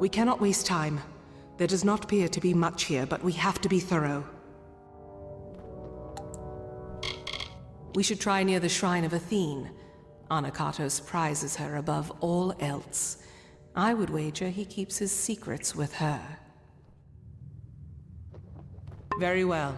We cannot waste time. There does not appear to be much here, but we have to be thorough. We should try near the Shrine of Athene. Anakatos prizes her above all else. I would wager he keeps his secrets with her. Very well.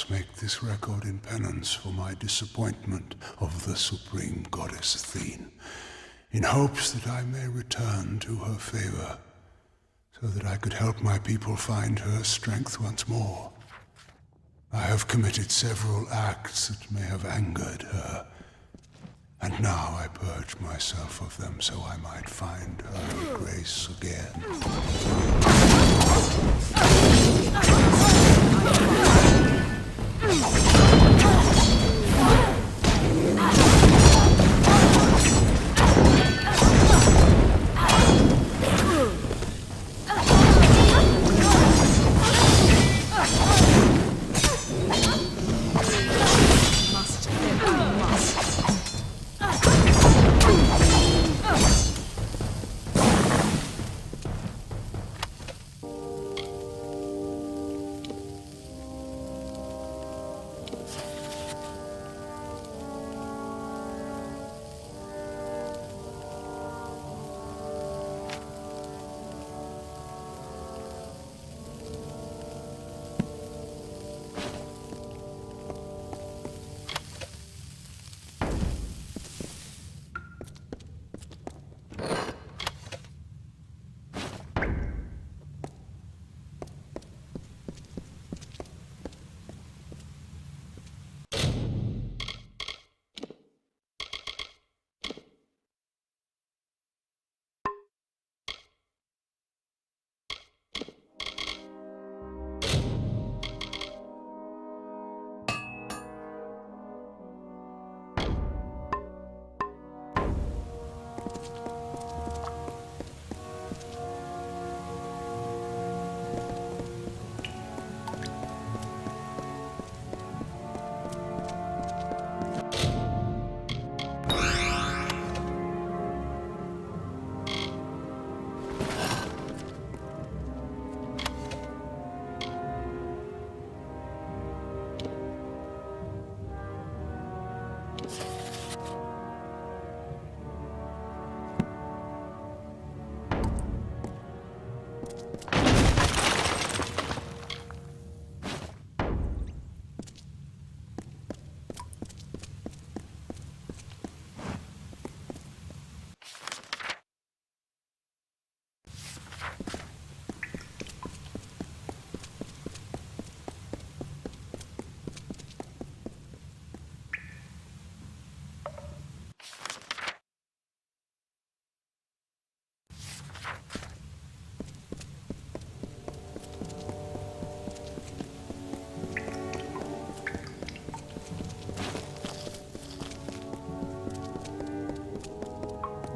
Make this record in penance for my disappointment of the Supreme Goddess Athene, in hopes that I may return to her favor, so that I could help my people find her strength once more. I have committed several acts that may have angered her, and now I purge myself of them so I might find her grace again.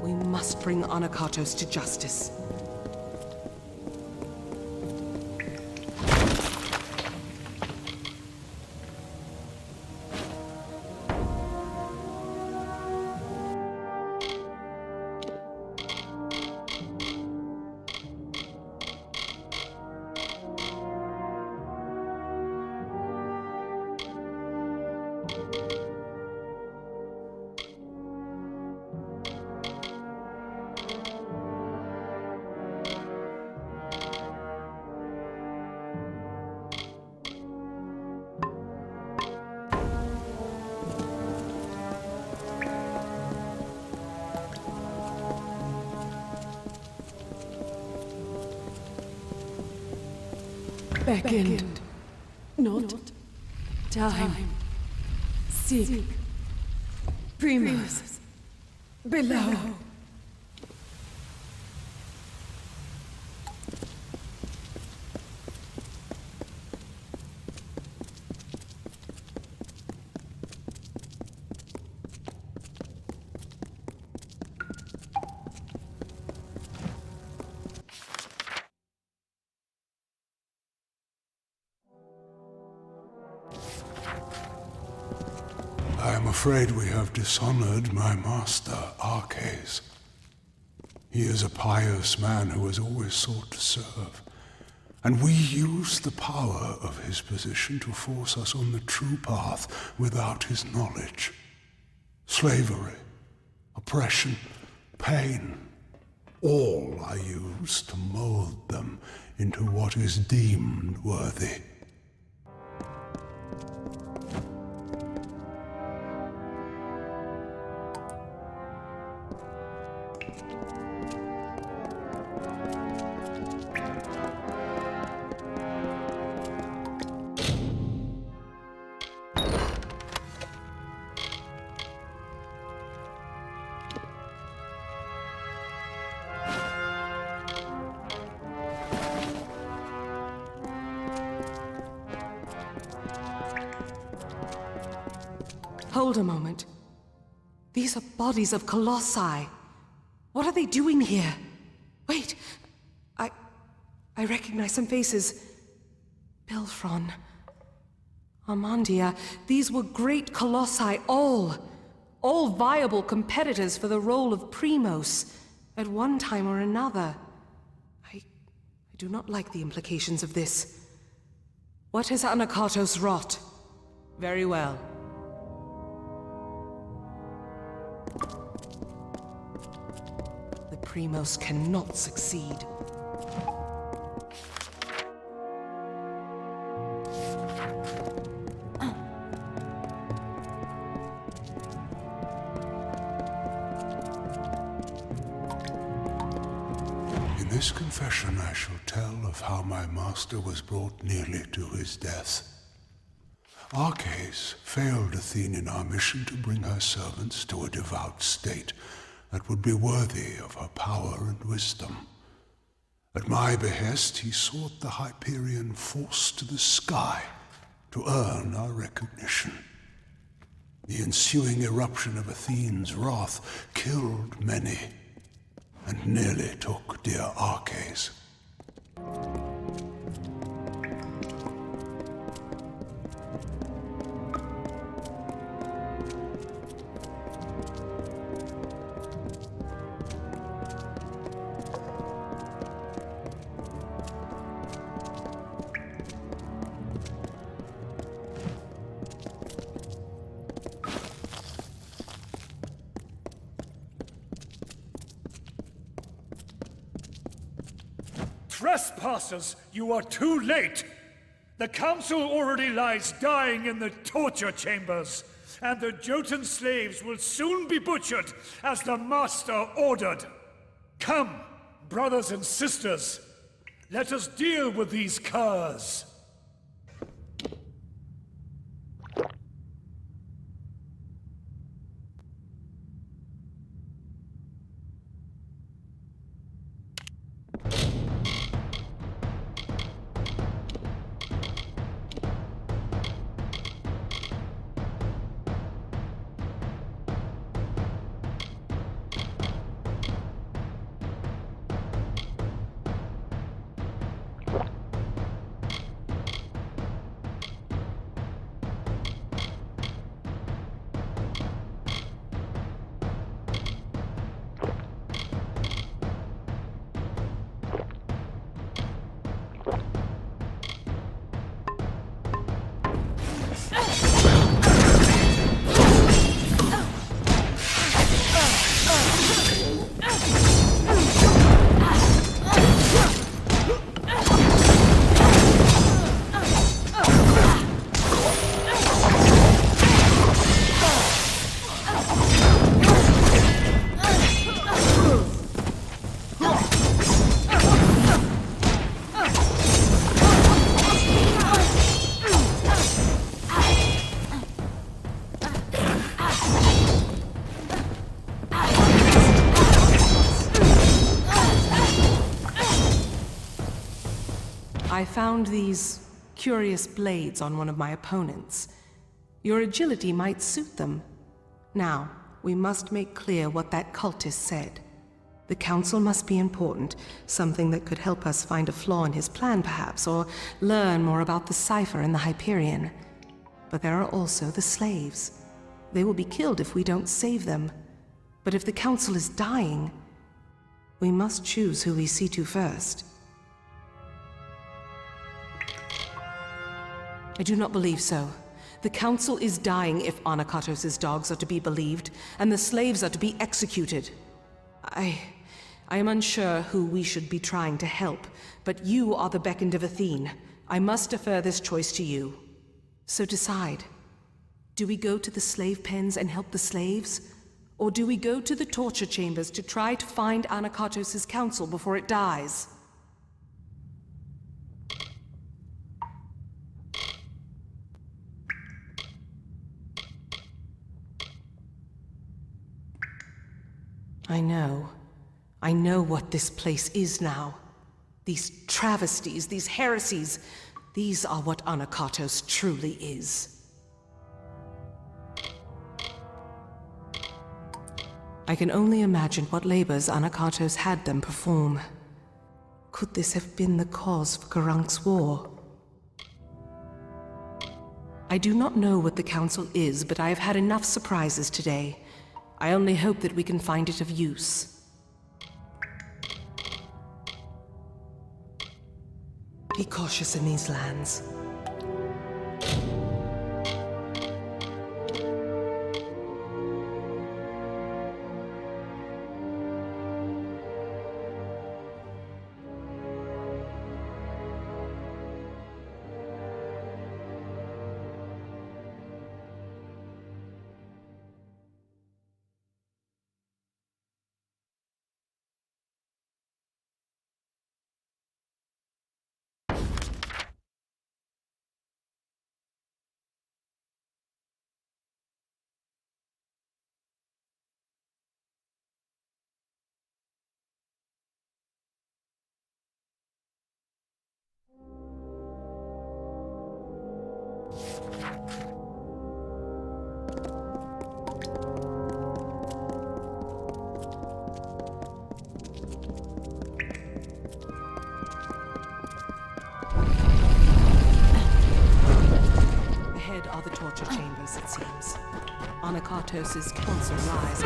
We must bring Anakatos to justice. Beckoned, not time. Seek Primus below. I am afraid we have dishonored my master, Arcades. He is a pious man who has always sought to serve, and we use the power of his position to force us on the true path without his knowledge. Slavery, oppression, pain, all I use to mold them into what is deemed worthy. Hold a moment. These are bodies of colossi. What are they doing here? Wait, I recognize some faces. Bilfron, Armandia, these were great colossi, all viable competitors for the role of Primos at one time or another. I do not like the implications of this. What has Anakatos wrought? Very well. The Primos cannot succeed. In this confession I shall tell of how my master was brought nearly to his death. Arcades failed Athene in our mission to bring her servants to a devout state that would be worthy of her power and wisdom. At my behest, he sought the Hyperion force to the sky to earn our recognition. The ensuing eruption of Athene's wrath killed many, and nearly took dear Arcades. Trespassers, you are too late! The council already lies dying in the torture chambers, and the Jotun slaves will soon be butchered as the master ordered. Come, brothers and sisters, let us deal with these curs. I found these curious blades on one of my opponents. Your agility might suit them. Now, we must make clear what that cultist said. The Council must be important, something that could help us find a flaw in his plan, perhaps, or learn more about the cipher and the Hyperion. But there are also the slaves. They will be killed if we don't save them. But if the Council is dying, we must choose who we see to first. I do not believe so. The Council is dying if Anakatos' dogs are to be believed, and the slaves are to be executed. I am unsure who we should be trying to help, but you are the beckoned of Athene. I must defer this choice to you. So decide. Do we go to the slave pens and help the slaves? Or do we go to the torture chambers to try to find Anakatos' council before it dies? I know what this place is now. These travesties, these heresies, these are what Anakatos truly is. I can only imagine what labors Anakatos had them perform. Could this have been the cause for Garank's war? I do not know what the Council is, but I have had enough surprises today. I only hope that we can find it of use. Be cautious in these lands. Ahead are the torture chambers, it seems. Anakatos' council lies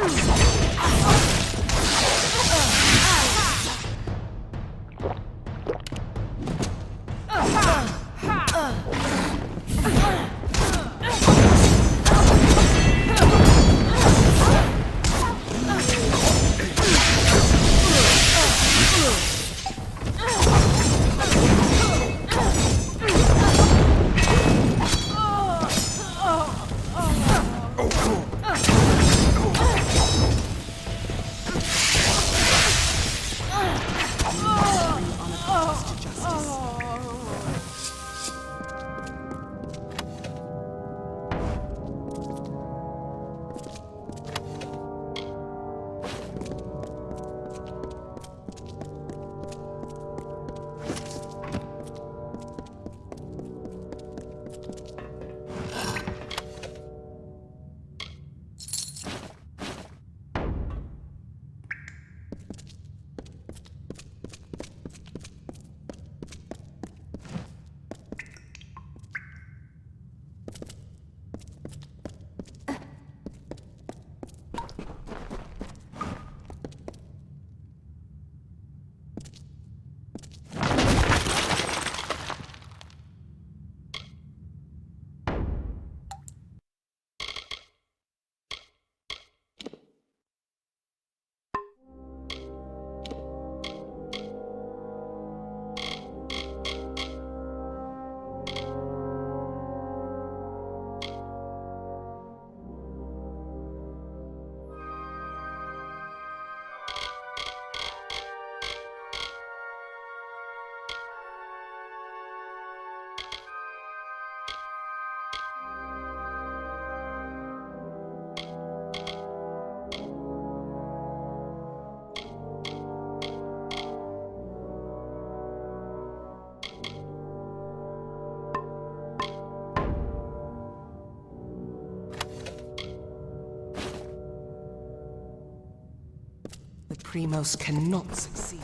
Primos cannot succeed.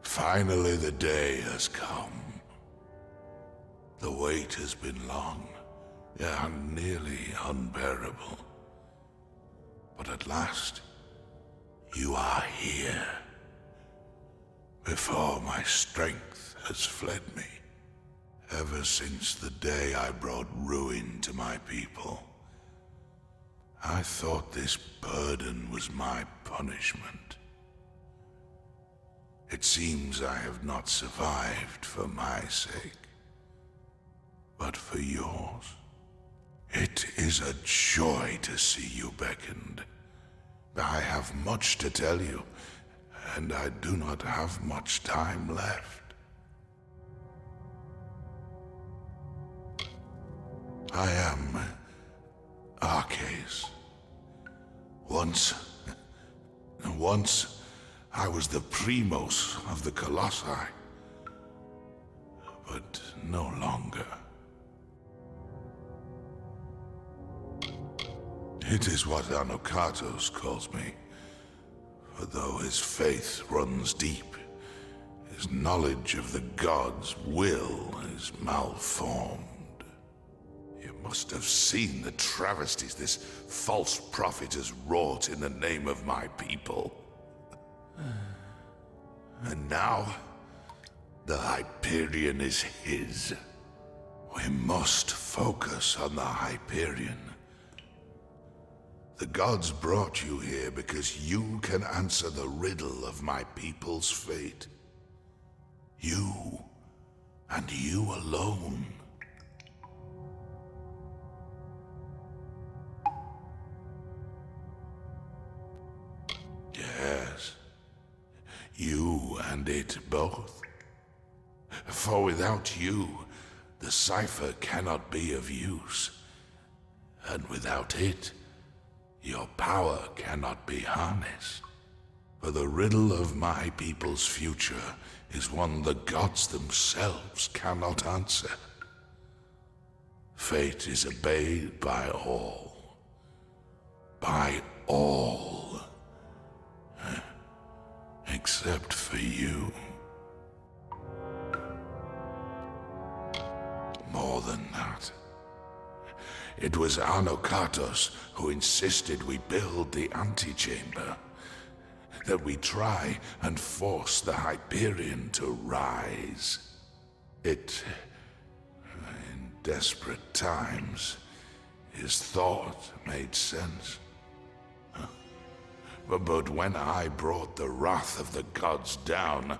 Finally the day has come. The wait has been long, and nearly unbearable. But at last, you are here. Before my strength has fled me. Ever since the day I brought ruin to my people, I thought this burden was my punishment. It seems I have not survived for my sake, but for yours. It is a joy to see you beckoned. I have much to tell you, and I do not have much time left. I am Arcase. Once I was the Primos of the Colossi, but no longer. It is what Anokatos calls me, for though his faith runs deep, his knowledge of the gods' will is malformed. You must have seen the travesties this false prophet has wrought in the name of my people. And now, the Hyperion is his. We must focus on the Hyperion. The gods brought you here because you can answer the riddle of my people's fate. You, and you alone. Yes. You and it both. For without you, the cipher cannot be of use. And without it, your power cannot be harnessed. For the riddle of my people's future is one the gods themselves cannot answer. Fate is obeyed by all. By all. Except for you. More than that. It was Anokatos who insisted we build the antechamber. That we try and force the Hyperion to rise. It, in desperate times, his thought made sense. But when I brought the wrath of the gods down,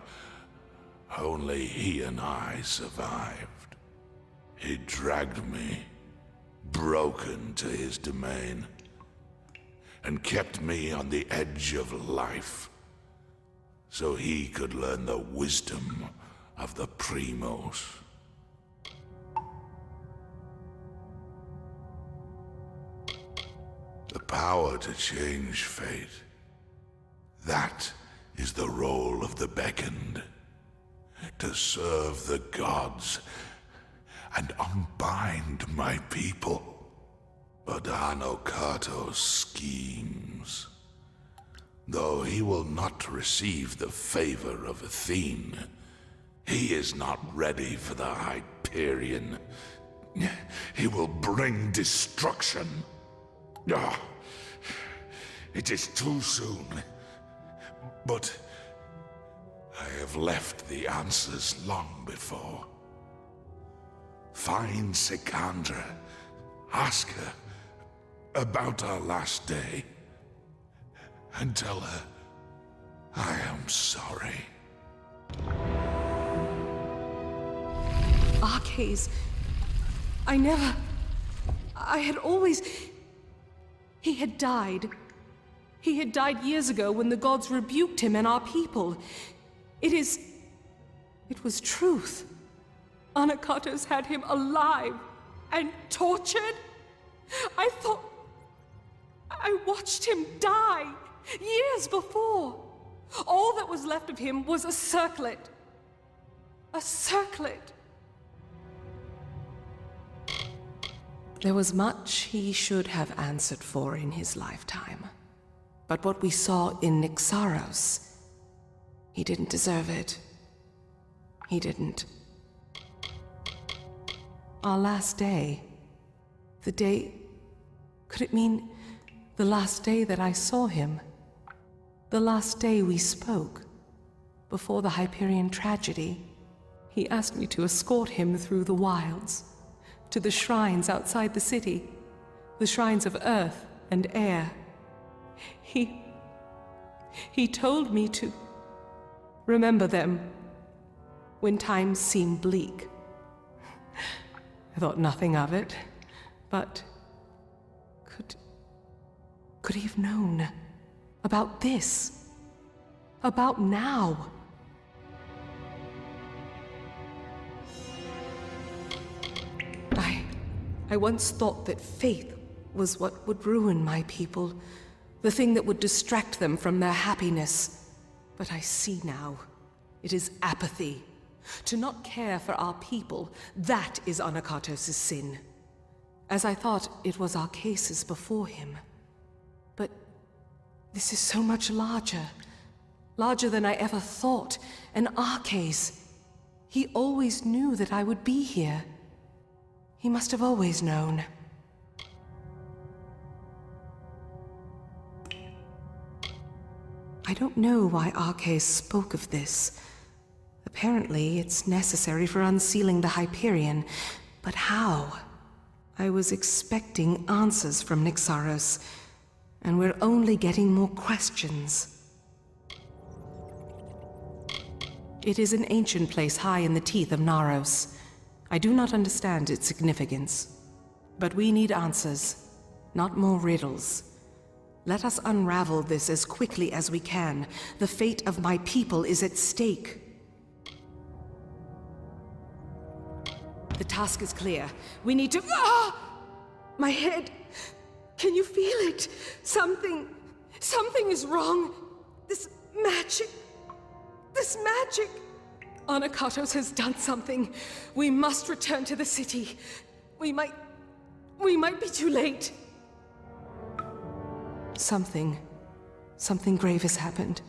only he and I survived. He dragged me, broken to his domain, and kept me on the edge of life, so he could learn the wisdom of the Primos. The power to change fate. That is the role of the beckoned. To serve the gods and unbind my people. But Anokatos schemes. Though he will not receive the favor of Athene, he is not ready for the Hyperion. He will bring destruction. Ah, it is too soon. But I have left the answers long before. Find Sikandra. Ask her about our last day. And tell her I am sorry. Arcades. I had always... He had died. He had died years ago when the gods rebuked him and our people. It was truth. Anakatos had him alive and tortured. I watched him die years before. All that was left of him was a circlet. A circlet. There was much he should have answered for in his lifetime. But what we saw in Nixaros, he didn't deserve it. He didn't. Our last day. The day... Could it mean the last day that I saw him? The last day we spoke. Before the Hyperion tragedy. He asked me to escort him through the wilds. To the shrines outside the city. The shrines of earth and air. He told me to remember them when times seem bleak. I thought nothing of it, but could he have known about this? About now? I once thought that faith was what would ruin my people, the thing that would distract them from their happiness. But I see now, it is apathy. To not care for our people, that is Anakatos' sin. As I thought it was our cases before him. But this is so much larger. Larger than I ever thought. An Arcase. He always knew that I would be here. He must have always known. I don't know why Arcase spoke of this. Apparently, it's necessary for unsealing the Hyperion. But how? I was expecting answers from Nixaros, and we're only getting more questions. It is an ancient place high in the teeth of Naros. I do not understand its significance. But we need answers, not more riddles. Let us unravel this as quickly as we can. The fate of my people is at stake. The task is clear. We need to... Ah! My head! Can you feel it? Something is wrong. This magic... Anakatos has done something. We must return to the city. We might be too late. Something grave has happened.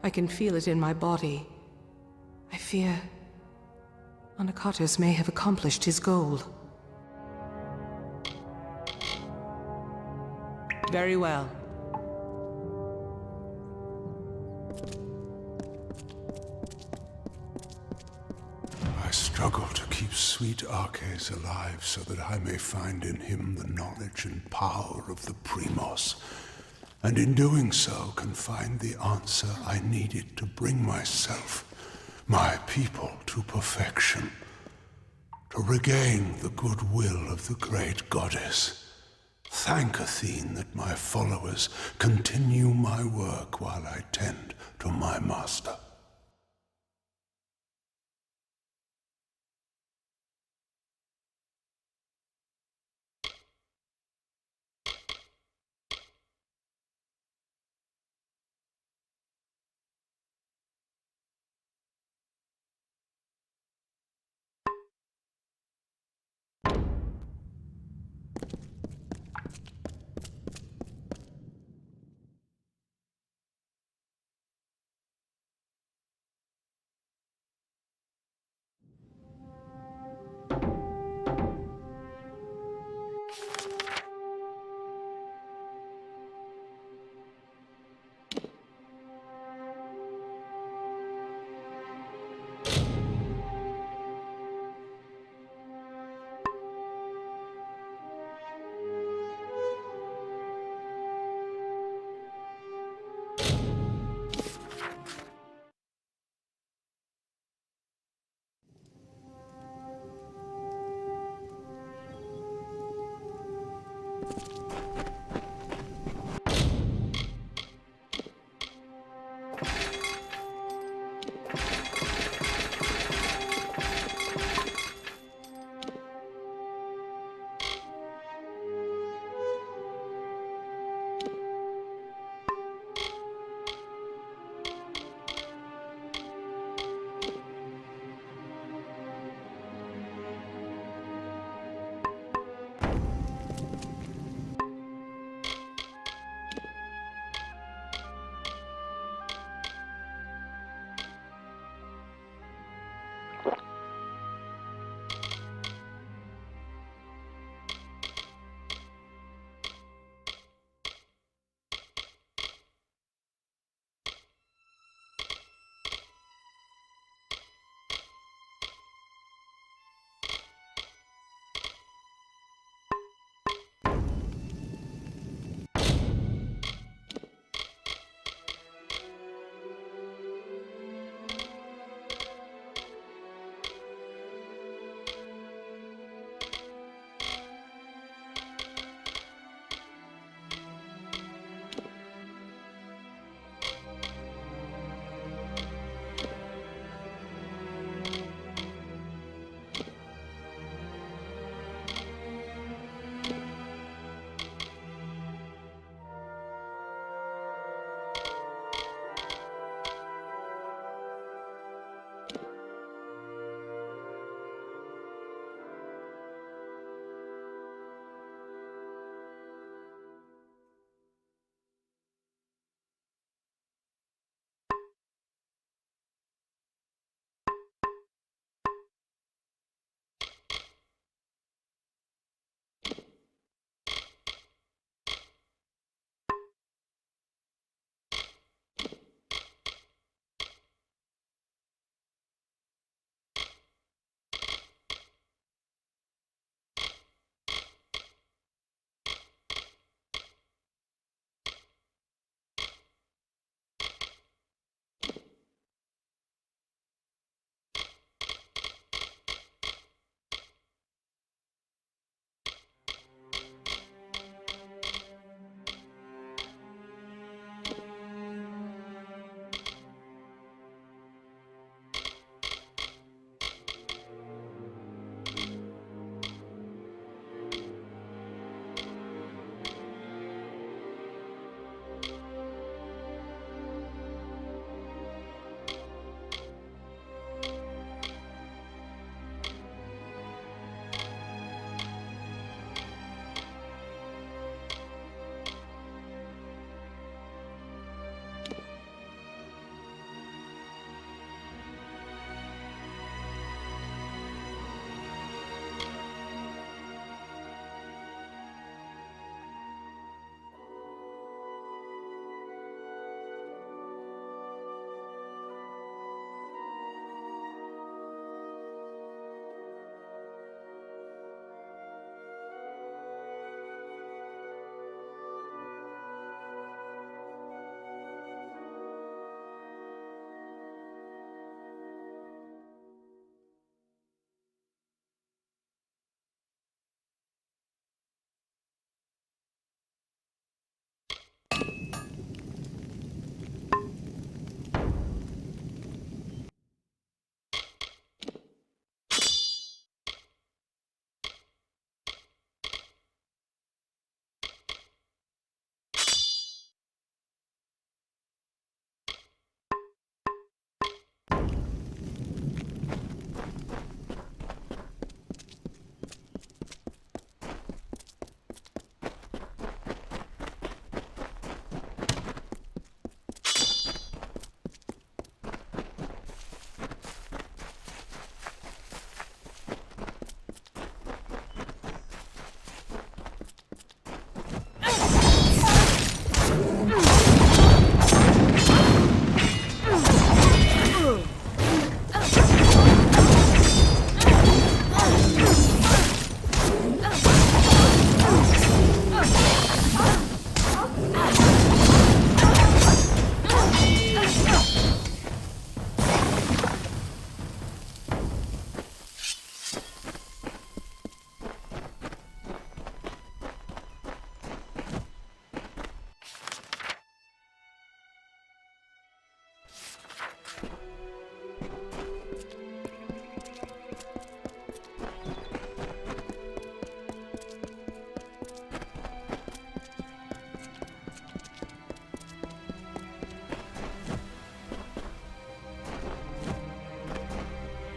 I can feel it in my body. I fear Anakatos may have accomplished his goal. Very well. I struggle to keep sweet Arcase alive so that I may find in him the knowledge and power of the Primos, and in doing so can find the answer I needed to bring myself, my people, to perfection, to regain the goodwill of the great goddess. Thank Athene that my followers continue my work while I tend to my master.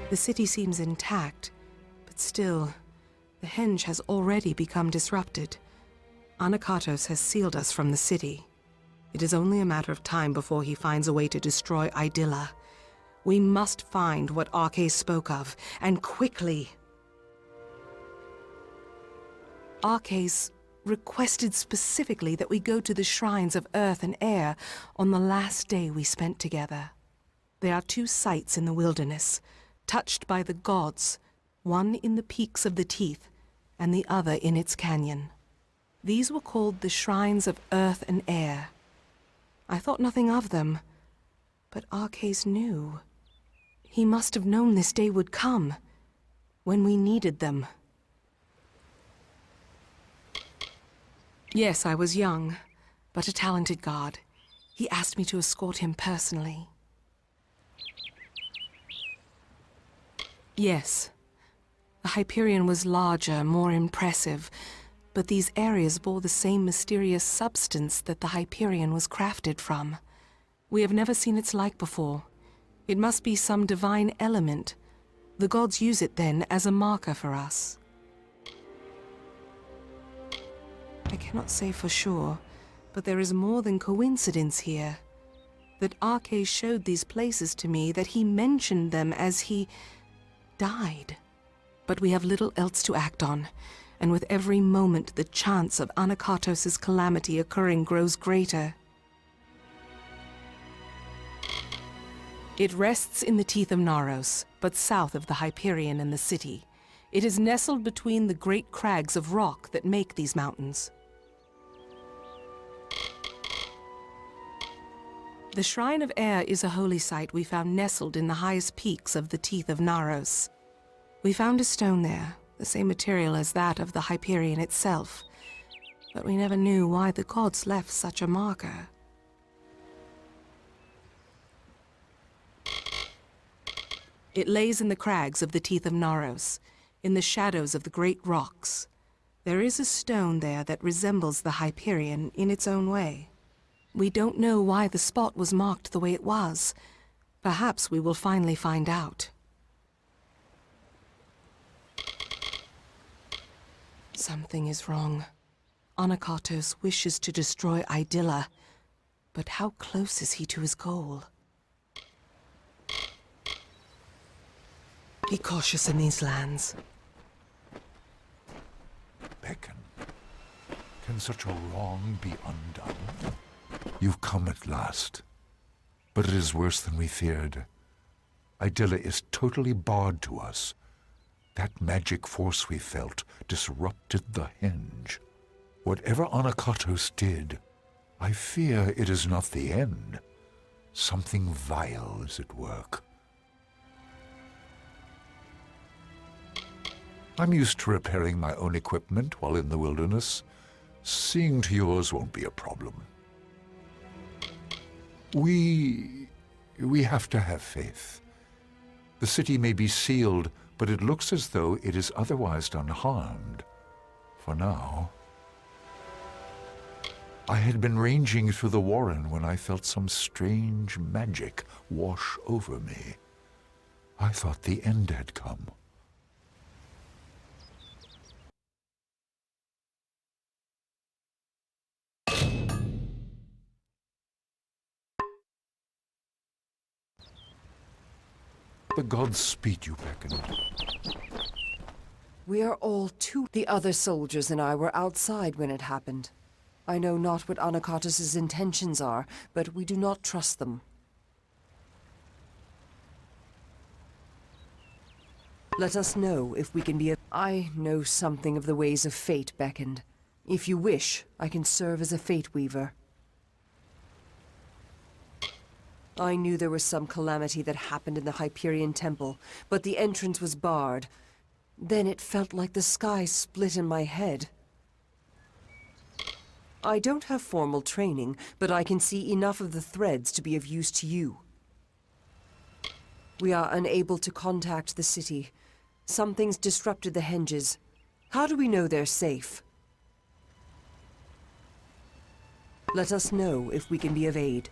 The city seems intact, but still, the henge has already become disrupted. Anakatos has sealed us from the city. It is only a matter of time before he finds a way to destroy Idylla. We must find what Arcais spoke of, and quickly. Arcais requested specifically that we go to the shrines of earth and air on the last day we spent together. There are 2 sites in the wilderness, touched by the gods, one in the peaks of the Teeth, and the other in its canyon. These were called the Shrines of Earth and Air. I thought nothing of them, but Arcais knew. He must have known this day would come, when we needed them. Yes, I was young, but a talented guard. He asked me to escort him personally. Yes. The Hyperion was larger, more impressive, but these areas bore the same mysterious substance that the Hyperion was crafted from. We have never seen its like before. It must be some divine element. The gods use it then as a marker for us. I cannot say for sure, but there is more than coincidence here. That Arcais showed these places to me, that he mentioned them as he died. But we have little else to act on, and with every moment the chance of Anakatos' calamity occurring grows greater. It rests in the teeth of Naros, but south of the Hyperion and the city. It is nestled between the great crags of rock that make these mountains. The Shrine of Air is a holy site we found nestled in the highest peaks of the teeth of Naros. We found a stone there, the same material as that of the Hyperion itself, but we never knew why the gods left such a marker. It lays in the crags of the teeth of Naros, in the shadows of the great rocks. There is a stone there that resembles the Hyperion in its own way. We don't know why the spot was marked the way it was. Perhaps we will finally find out. Something is wrong. Anakatos wishes to destroy Idylla, but how close is he to his goal? Be cautious in these lands. Beckon, can such a wrong be undone? You've come at last, but it is worse than we feared. Idylla is totally barred to us. That magic force we felt disrupted the henge. Whatever Anakatos did, I fear it is not the end. Something vile is at work. I'm used to repairing my own equipment while in the wilderness. Seeing to yours won't be a problem. We have to have faith. The city may be sealed, but it looks as though it is otherwise unharmed. For now. I had been ranging through the warren when I felt some strange magic wash over me. I thought the end had come. The gods speed you, Beckon. We are all too... The other soldiers and I were outside when it happened. I know not what Anakatos' intentions are, but we do not trust them. Let us know if we can be a... I know something of the ways of fate, Beckon. If you wish, I can serve as a fate weaver. I knew there was some calamity that happened in the Hyperion Temple, but the entrance was barred. Then it felt like the sky split in my head. I don't have formal training, but I can see enough of the threads to be of use to you. We are unable to contact the city. Something's disrupted the henges. How do we know they're safe? Let us know if we can be of aid.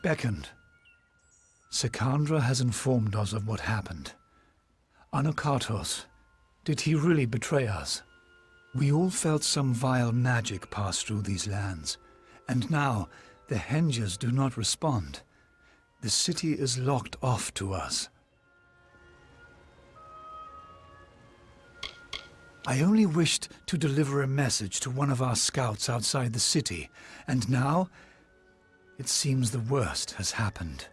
Beckoned. Sekandra has informed us of what happened. Anakatos, did he really betray us? We all felt some vile magic pass through these lands, and now the Hengers do not respond. The city is locked off to us. I only wished to deliver a message to one of our scouts outside the city, and now it seems the worst has happened.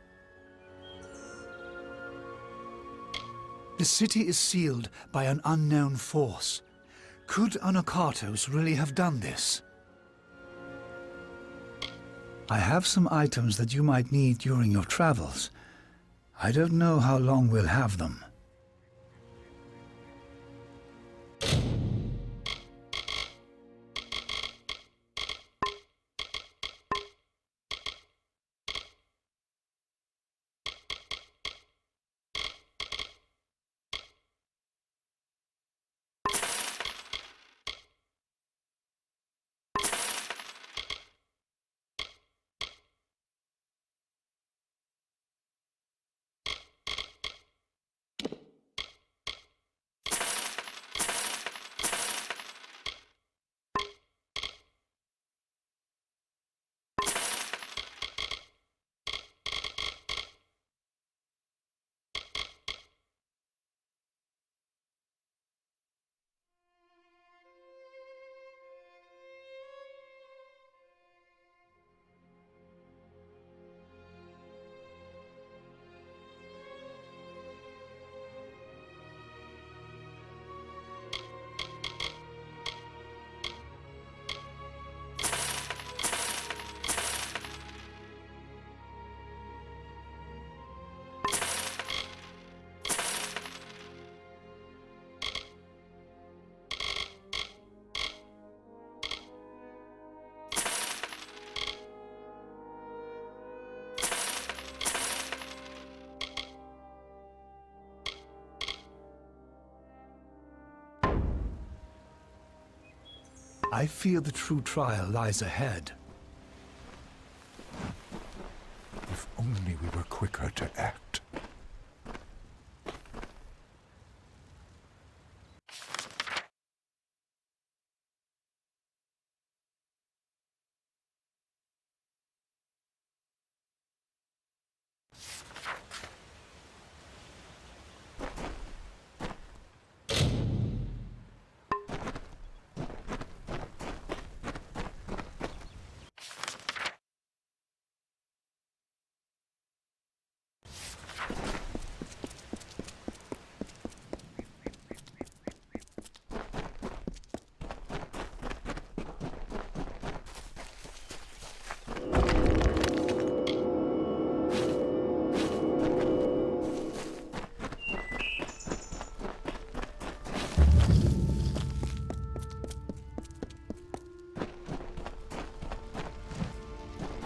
The city is sealed by an unknown force. Could Anakatos really have done this? I have some items that you might need during your travels. I don't know how long we'll have them. I fear the true trial lies ahead. If only we were quicker to act.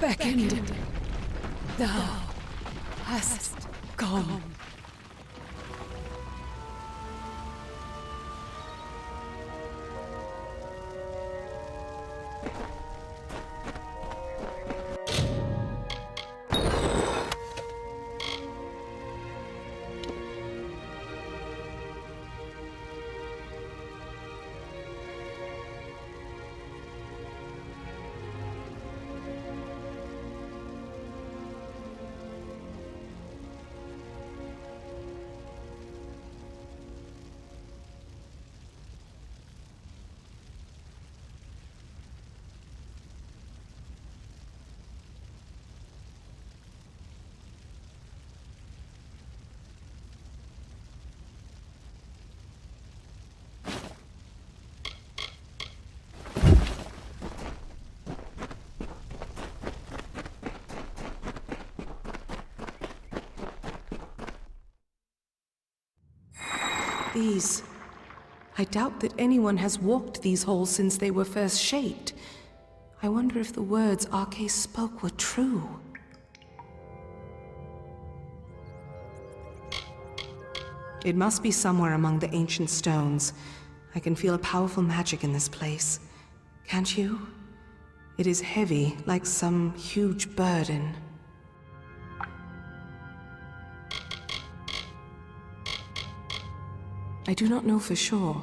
Beckoned, thou hast gone. These... I doubt that anyone has walked these halls since they were first shaped. I wonder if the words Arcais spoke were true. It must be somewhere among the ancient stones. I can feel a powerful magic in this place. Can't you? It is heavy, like some huge burden. I do not know for sure.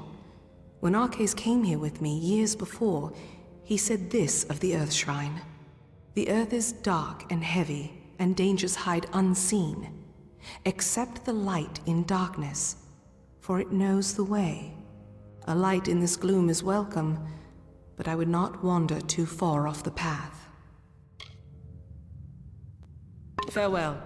When Arcais came here with me years before, he said this of the Earth Shrine. The Earth is dark and heavy, and dangers hide unseen. Accept the light in darkness, for it knows the way. A light in this gloom is welcome, but I would not wander too far off the path. Farewell.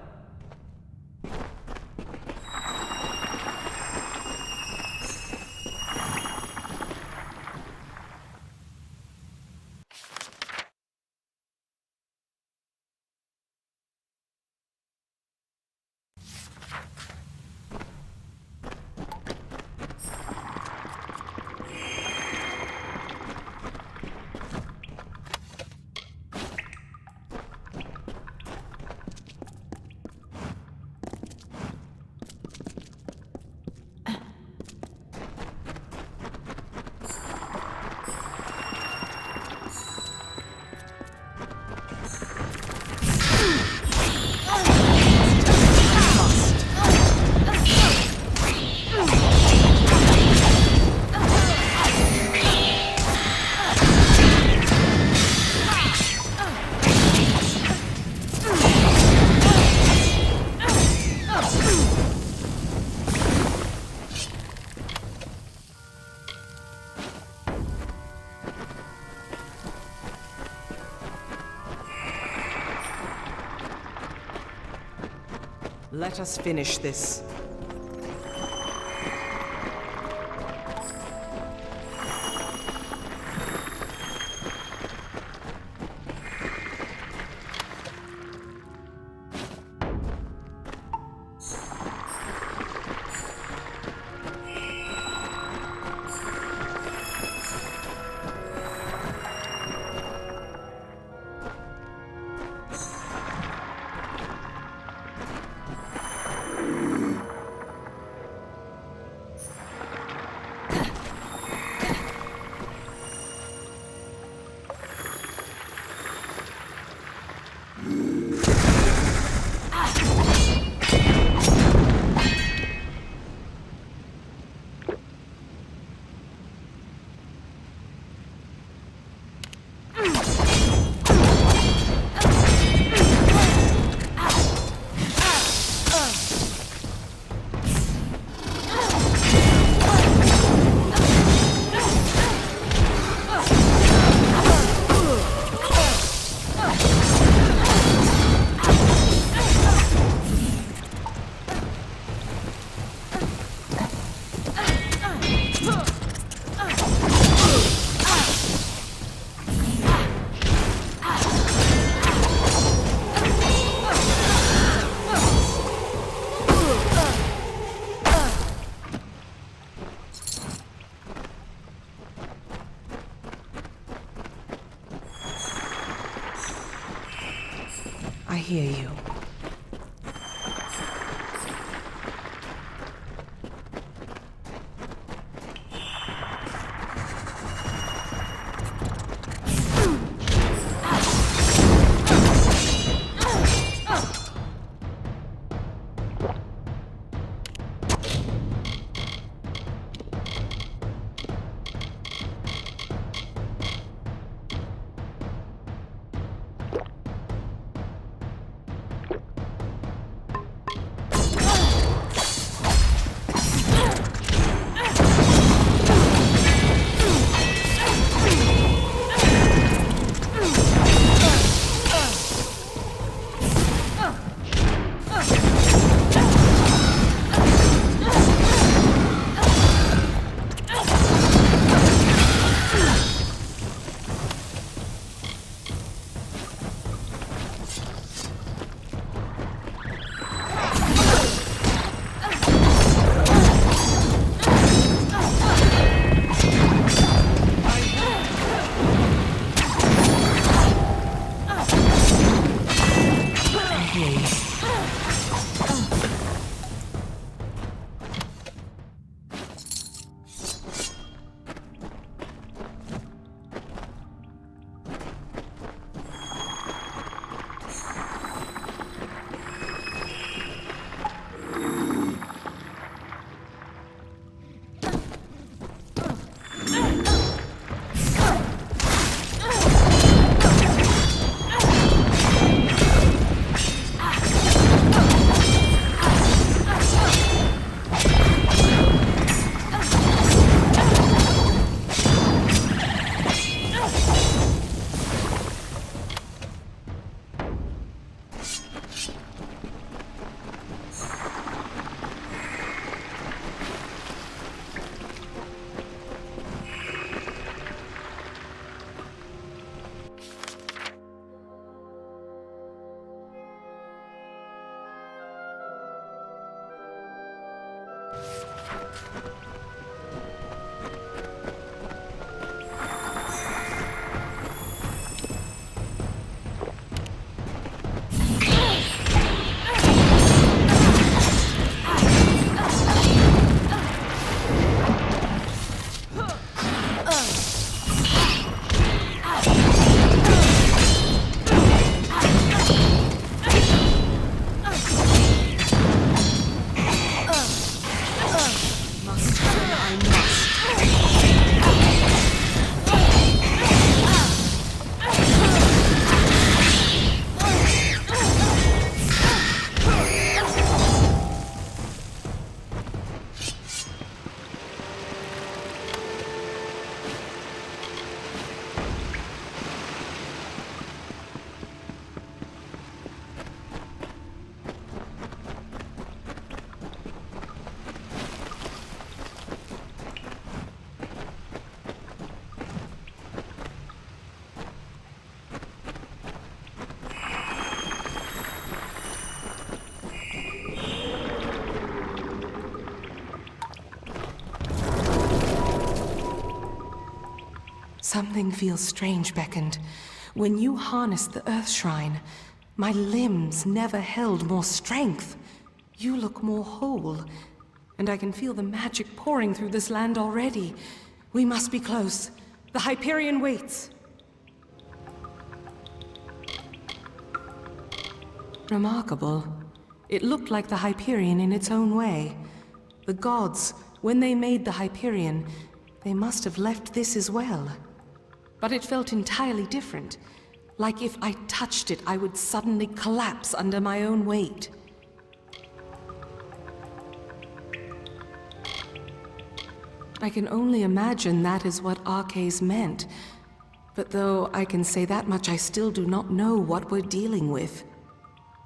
Let us finish this. I hear you. Something feels strange beckoned. When you harnessed the Earth Shrine, my limbs never held more strength. You look more whole, and I can feel the magic pouring through this land already. We must be close. The Hyperion waits. Remarkable. It looked like the Hyperion in its own way. The gods, when they made the Hyperion, they must have left this as well. But it felt entirely different. Like if I touched it, I would suddenly collapse under my own weight. I can only imagine that is what Arce's meant. But though I can say that much, I still do not know what we're dealing with.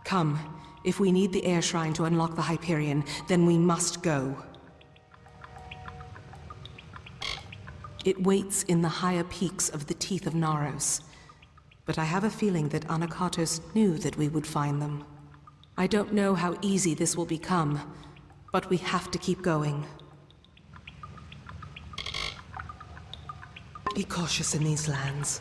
Come, if we need the Air Shrine to unlock the Hyperion, then we must go. It waits in the higher peaks of the teeth of Naros. But I have a feeling that Anakatos knew that we would find them. I don't know how easy this will become, but we have to keep going. Be cautious in these lands.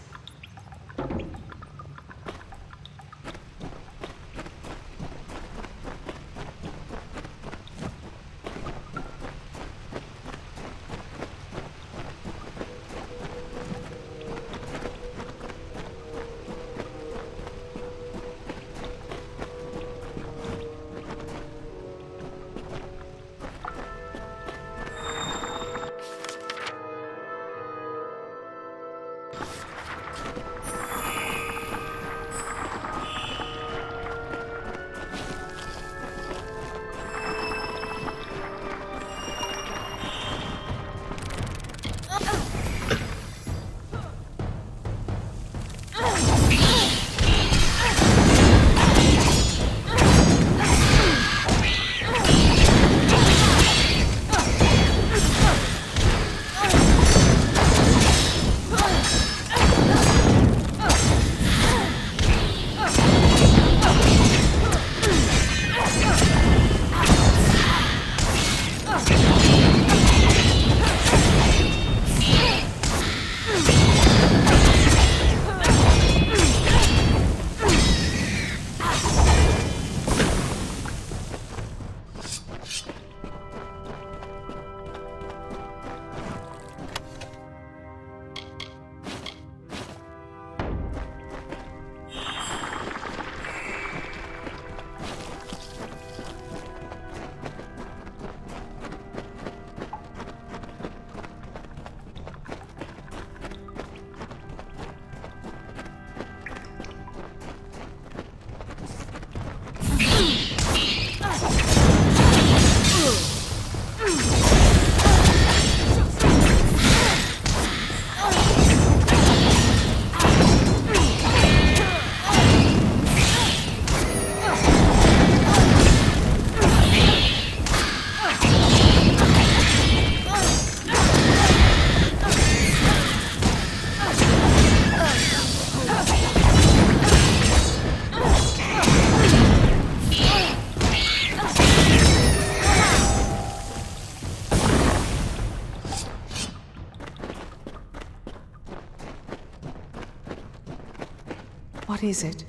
What is it?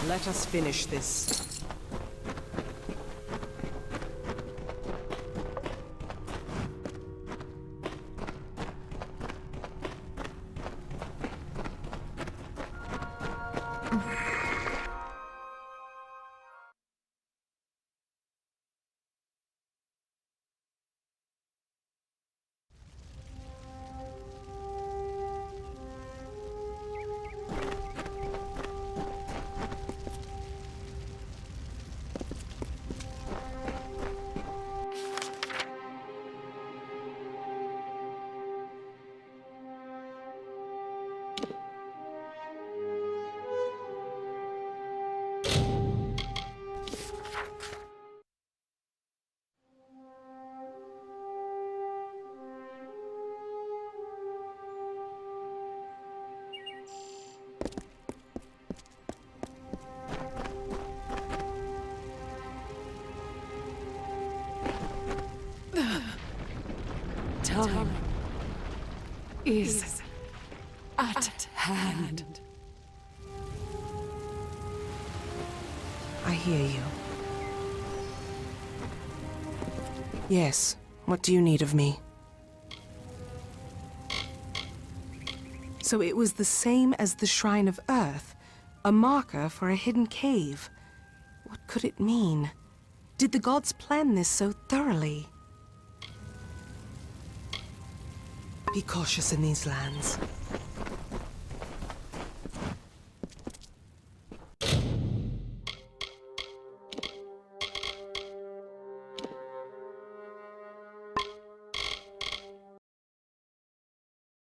Let us finish this. Time is at hand. I hear you. Yes, what do you need of me? So it was the same as the Shrine of Earth, a marker for a hidden cave. What could it mean? Did the gods plan this so thoroughly? Be cautious in these lands.